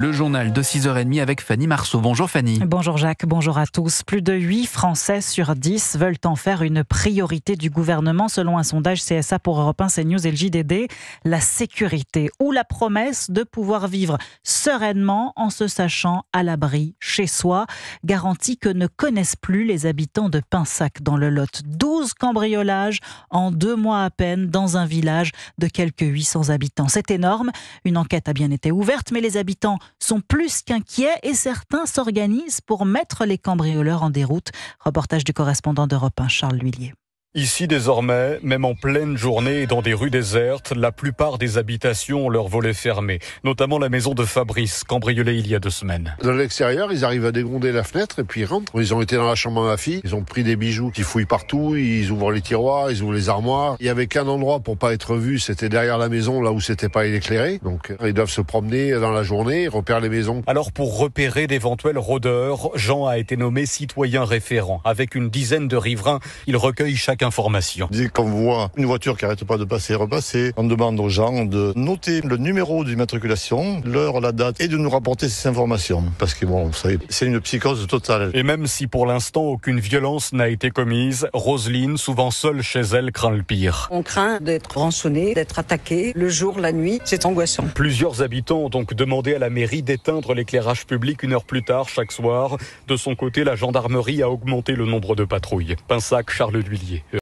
Le journal de 6h30 avec Fanny Marceau. Bonjour Fanny. Bonjour Jacques, bonjour à tous. Plus de 8 Français sur 10 veulent en faire une priorité du gouvernement selon un sondage CSA pour Europe 1, CNews et le JDD. La sécurité ou la promesse de pouvoir vivre sereinement en se sachant à l'abri chez soi. Garantie que ne connaissent plus les habitants de Pinsac dans le Lot. 12 cambriolages en 2 mois à peine dans un village de quelques 800 habitants. C'est énorme. Une enquête a bien été ouverte, mais les habitants sont plus qu'inquiets et certains s'organisent pour mettre les cambrioleurs en déroute. Reportage du correspondant d'Europe 1, Charles L'Huillier. Ici désormais, même en pleine journée et dans des rues désertes, la plupart des habitations ont leurs volets fermés, notamment la maison de Fabrice, cambriolée il y a 2 semaines. De l'extérieur, ils arrivent à dégonder la fenêtre et puis ils rentrent. Ils ont été dans la chambre de ma fille, ils ont pris des bijoux, ils fouillent partout, ils ouvrent les tiroirs, ils ouvrent les armoires. Il y avait qu'un endroit pour pas être vu, c'était derrière la maison, là où c'était pas éclairé. Donc ils doivent se promener dans la journée, ils repèrent les maisons. Alors pour repérer d'éventuels rôdeurs, Jean a été nommé citoyen référent. Avec une dizaine de riverains, il recueille chaque information. Dès qu'on voit une voiture qui n'arrête pas de passer et repasser, on demande aux gens de noter le numéro d'immatriculation, l'heure, la date et de nous rapporter ces informations. Parce que bon, vous savez, c'est une psychose totale. Et même si pour l'instant aucune violence n'a été commise, Roselyne, souvent seule chez elle, craint le pire. On craint d'être rançonné, d'être attaqué le jour, la nuit. C'est angoissant. Plusieurs habitants ont donc demandé à la mairie d'éteindre l'éclairage public 1 heure plus tard chaque soir. De son côté, la gendarmerie a augmenté le nombre de patrouilles. Pinsac, Charles L'Huillier.